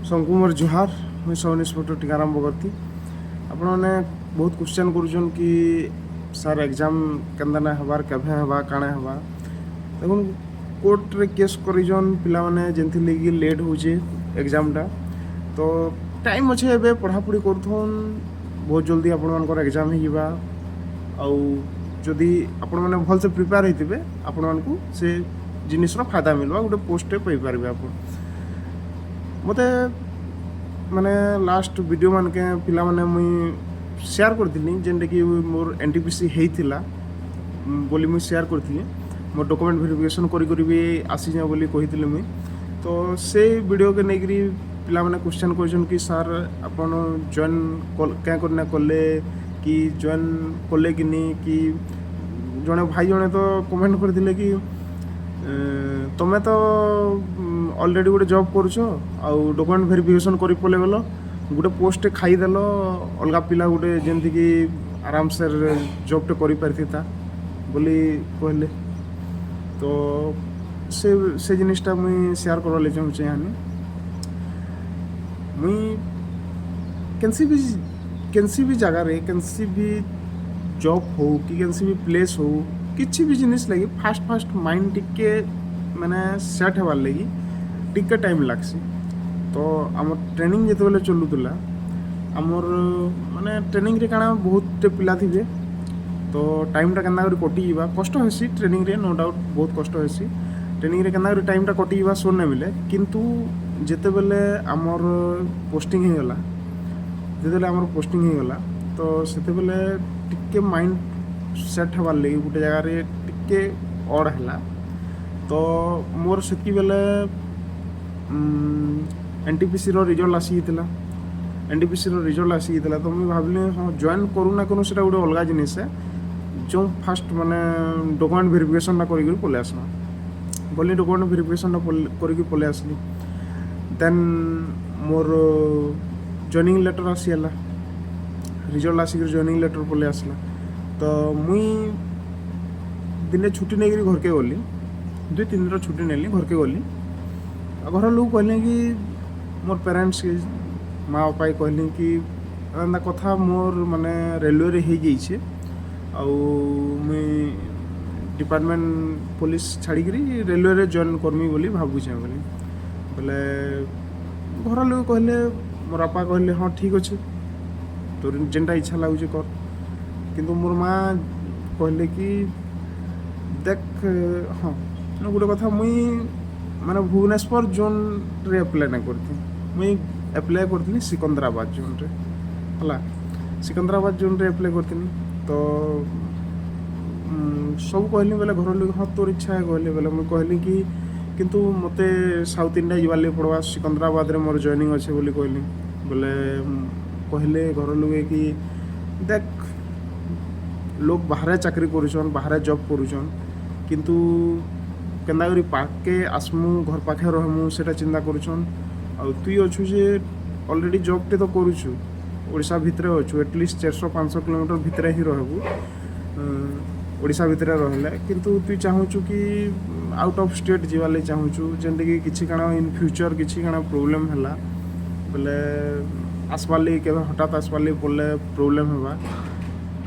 सबको मोर जुहार। मुझे सब इन्सपेक्टर टीकाराम बगर्ती। आपण मैंने बहुत क्वेश्चन करुचन कि सार एग्जाम केन्दा ना हबार केभे हबा काणे हबा। देखुन कोर्ट रे केस करिजन पिला माने जेंथि लेगी लेट होचे एग्जामटा तो टाइम अच्छे एबे पढ़ापढ़ी करथुन बहुत जल्दी आपण मानकर एग्जाम हो जिबा। आउ जदि आपण माने भल से प्रिपेयर होइतिबे आपण मानकु से जिनिसर फायदा मिलबा गोटे पोस्ट पाई पारबे। आपण मते माने लास्ट वीडियो मान के पिला माने मुई शेयर करथिनी जेंटे कि मोर एनटीपीसी हेइथिला बोली मुई शेयर करथिनी मोर डॉक्यूमेंट वेरिफिकेशन करी करी भी आसी जा बोली कहिथिले मुई। तो से वीडियो के नेगरी पिला माने क्वेश्चन क्वेश्चन कि सर आपण जॉइन क्या करना कले कि जॉइन कले कि नहीं कि जने भाई जने तो कमेंट कर दिले कि तुम्हें तो ऑलरेडी गोटे जॉब करुछ आउ डॉक्यूमेंट वेरिफिकेशन करी पले गल गोटे पोस्ट खाईदेल अलग पिला गोटे जमती कि आराम से जॉबटे करी पारिथिता बोली कहले। तो से जिनिसटा मुई शेयर करवाले चाहूँचे यानी मुई कैंसी भी जगह रे कैंसी भी जॉब हो कि कैंसी भी प्लेस हो किसी भी जिनिस लगी फास्ट माइंड टिके माने सेट होवार लगी टिके टाइम लागसी। तो आम ट्रेनिंग जिते बेले चलुला आमर माने ट्रेनिंग रे काना बहुत पिला थिबे तो टाइमटा केन्ना करी कटि जावा कष्ट हेसी ट्रेनिंग रे नो डाउट बहुत कष्ट हेसी ट्रेनिंग रे केन्ना करी टाइमटा कटि जावा सोन नै मिले। किंतु जिते बेले आमर पोस्टिंग हो गला जिते आमर पोस्टिंग हो गला तो सेते बेले टिके माइंड सेट होवार लगी गोटे जगह रे टिके अड है। तो मोर सेतकी बेले एनटीपीसी रो रिजल्ट आसीला एनटीपीसी रो रिजल्ट आसीला तो मुझे भाविली हाँ जॉइन करूँ ना करूँ से गोटे अलग जिनिस है जो फास्ट माने डॉक्यूमेंट वेरिफिकेशन करी पलि आसमा बोली डॉक्यूमेंट वेरिफिकेशन करी पलि आसली। देन मोर जॉइनिंग लेटर आसीला रिजल्ट आसिक जॉइनिंग लेटर पलि आसला। तो मुई दिने छुट्टी नहीं घर के गली 2-3 दिन छुट्टी नेली घर के गली घर लोग कहले कि मोर पेरेंट्स के माँ बापा कहले कि एंता कथा मोर माने रेलवे रे हो जाइए आउ मुई डिपार्टमेंट पुलिस छाड़ी रेलवे रे जॉइन करमी बोली भावुचे बोली बोले घर लोग कहले मोर बापा कहले हाँ ठीक अच्छे तोर जेनटा इच्छा लगुचे कर। किंतु मोर माँ कहले कि देख हाँ गोटे कथा मुई माने भुवनेश्वर जोन रे अप्लाई नहीं करती मुई अप्लाई करती सिकंदराबाद जोन रे हला सिकंदराबाद जोन रे अप्लाई करती। तो सब कहली बोले घर लोग हाँ तोर इच्छा है कहले बोले मुई कहली कि किंतु मते साउथ इंडिया जीवार लगे पड़वा सिकंदराबाद रे मोर जॉइनिंग अच्छे बोली कहली बोले कहले घर लोग कि देख लोग बाहर चाकरी करुछन बाहर जॉब करुछन किंतु केन्दा करी पाके आसमु घर पाखे रहमु सेटा चिंता करुछन आ तुई अच्छु जे ऑलरेडी जॉबटे तो करुछु ओडिशा भितरे अच्छु एटलिस्ट 400-500 किलोमीटर भितरे ही रहबु ओडिशा भितरे रहले किंतु तुई चाहूछु कि आउट ऑफ स्टेट जीवाले चाहूछु जेंते कि किछि काना इन फ्यूचर किछि काना प्रॉब्लम हला बोले आसपाली के हठात आसपाली पड़े प्रॉब्लम होगा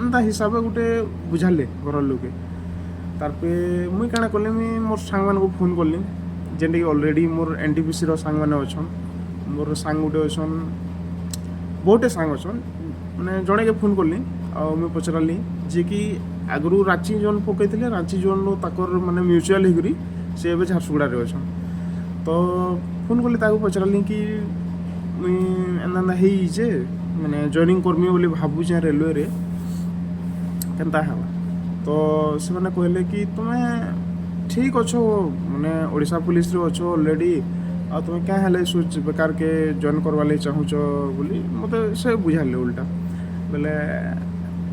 एंता हिसाब से गोटे बुझाले घर लोग तारपे मुई काଣା कली मोर सांग मान को फोन कली जेनटे कि ऑलरेडी मोर एनटीपीसी रो सांग माने अछन मोर सांग गोटे अछन बहुटे सांग अछन माने जणे के फोन कली आ मुई पचराली जे कि आगरू रांची जोन पकईथिले रांची जोन रो ताकर माने म्यूचुअल हिगरी से एबे झारसुगुड़ा रे अछन। तो फोन कली ताको पचराली कि मुई एना हे जे माने जॉइनिंग करमी बोली भाबुचे रेलवे रे केनता हवा। तो से माने कहले कि तुम्हें ठीक अच्छो माने ओडिशा पुलिस रे अच्छो ऑलरेडी आ तुम्हें क्या हेले सोच बेकार के जॉइन करवा ले चाहूच बोली मते से बुझाले उल्टा बोले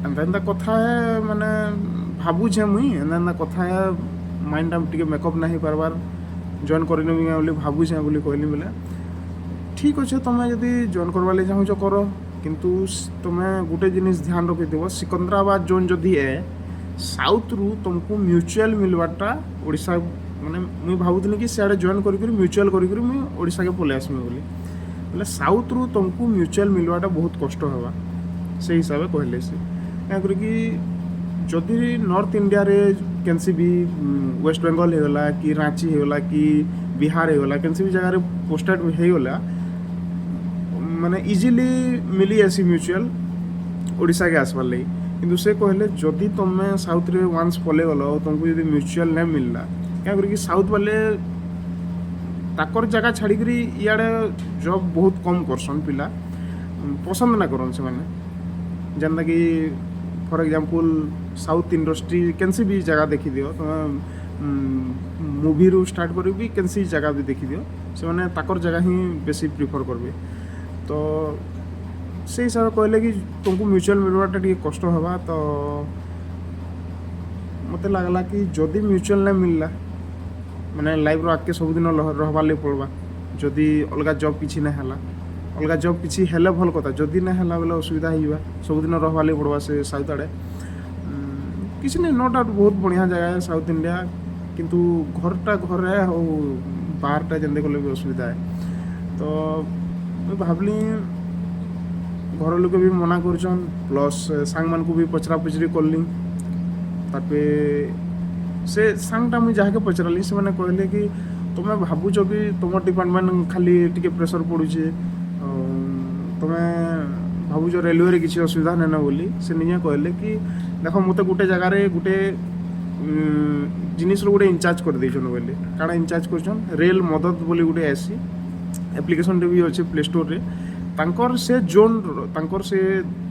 एंता कथा है माने भाबुचे मुई एंता कथा है माइंड टाइम टिके मेकअप नहीं पारबार जॉइन करने बोली भाबुचे बोली कहली बोले ठीक अच्छे तुम्हें जदि जॉइन करवा ले चाहूच कर किंतु तुम्हें गोटे जिनिस ध्यान रखिथो सिकंदराबाद जोन जदि है साउथ रु तुमको म्यूचुअल मिलवाटा ओडिशा माने मुई भावुथनी कि सियाड़े जॉइन करी म्यूचुअल करी मुई ओडिशा के पलि आसमी बोली बोले साउथ रु तुमको म्यूचुअल मिलवाटा बहुत कष्ट होगा से हिसाब से कहले से क्या कि जदि नॉर्थ इंडिया रे कैंसी भी वेस्ट बेंगल होगला कि रांची होगला कि बिहार होगला कैंसी भी जगह पोस्टेड होगला माने इजिली मिली आसी म्यूचुअल ओडिशा के आसबार लगी किंतु से कहले जदि तुम्हें साउथ रे वंस पले गल तुमको जब म्यूचुअल नहीं मिलला क्या कि साउथ वाले ताकर जगह छाड़ी इे जॉब बहुत कम करसन पिला पसंद ना करन से माने जेनता कि फॉर एग्जांपल साउथ इंडस्ट्री कैंसी भी जगह देखी दियो तुम मूवी रू स्टार्ट कर भी कैंसी जगह भी देखी दियो से माने ताकर जगह ही बेसी प्रिफर करबे तो से हिसाब से कहले कि तुमको म्यूचुअल मिलवाटा टी कष्ट होगा तो मत लगला कि जदि म्यूचुअल नहीं मिलला मैंने लाइफ आगे सबुदिन रहबार लगे पड़वा जदि अलग जॉब किसी ना है अलग जॉब किसी हेले भल कथा जदि ना है बोले असुविधा होगा सबुदिन रहबार लगे पड़वा से साउथ आड़े किसी नहीं नो डाउट बहुत बढ़िया जगह है साउथ इंडिया किंतु घरटा घर है और बाहरटा जेन कले भी असुविधा है तो मुझे भावली घर लोग भी मना करछन प्लस सांग मान को भी पचरा पचरी करली तापे से सांगटा मुझे जहाँ के पचराली से मैंने कहले कि तुम्हें भावुच कि तुम डिपार्टमेंट खाली टिके प्रेसर पड़ुचे तुम्हें भावुच रेलवे किसी असुविधा नहीं बोली से निजे कहले कि देख मत गोटे जगार गोटे जिनिस गोटे इनचार्ज कर देछन बोले काଣା इनचार्ज करछन रेल मदद बोली गोटे आसी एप्लिकेशन भी अच्छे प्ले स्टोर रे तांकर से जोन तांकर से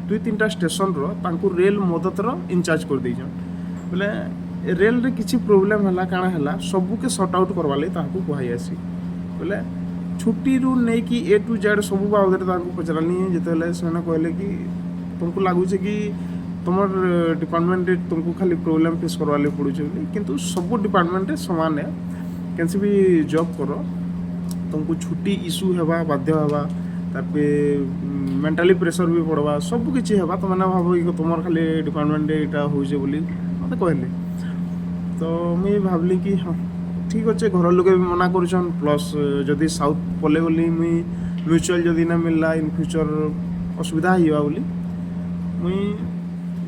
2-3टा स्टेशन रो रेल मदद रो इनचार्ज कर देछन बोले रेल रे किसी प्रोब्लेम है काଣା है सबू के सॉर्ट आउट करवा लगी ताकू कही आसी बोले छुट्टी रू नहीं कि A to Z सब बाबद पचरानी जिते से कहले कि तुमको लगुच कि तुम डिपार्टमेंट तुमको खाली प्रोब्लेम फेस करवा लगे पड़ुचे किंतु सब डिपार्टमेंट सामान है कैंसी भी जॉब कर तुमको छुट्टी इश्यू हेबा बाध्य हेबा तापे मेंटली प्रेशर भी पड़वा सब किसी हेबा तो मैंने भाव कि तुम खाली डिपार्टमेंट यहाँ होचे बोली मत कहले तो मुझे भावली कि हाँ ठीक अच्छे घर लोग भी मना करछन प्लस जदि साउथ पले बोली मुई म्यूचुअल जदि ना मिलला इन फ्यूचर असुविधा होगा बोली मुई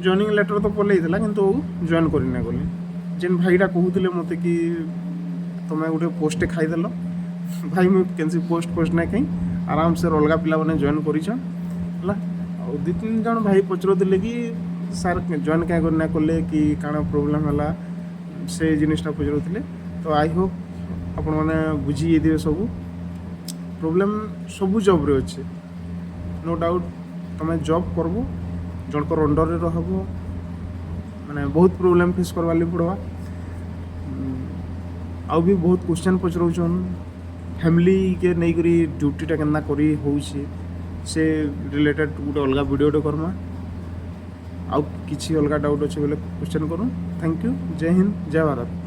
जॉइनिंग लेटर तो पलई था किंतु जॉइन करना गली जेन भाईटा कहते मत कि तुम्हें गोटे पोस्ट खाईदेल भाई मुझे कैंसी पोस्ट ना कहीं आराम से अलग पिला मैंने जॉइन करछन है 2-3 जन भाई पचरुले कि सार जॉइन क्या करना कले कि काଣା प्रोब्लेम है से जिनिसटा पचरुले तो आई होप आपण मैंने बुझी देवे सब प्रोब्लेम सबू जॉब रे अच्छे नो डाउट तुम्हें जॉब करबो जनकर अंडर रे रहबो माने बहुत प्रोब्लेम फेस करवा लगे पड़वा आउ भी बहुत क्वेश्चन पचरौछन फैमिली के नहीं करी ड्यूटीटा केन्ना करी होउछे से रिलेटेड गोटे अलग वीडियोटे करमा आउ किसी अलग डाउट अच्छे बोले क्वेश्चन करूँ थैंक यू जय हिंद जय भारत।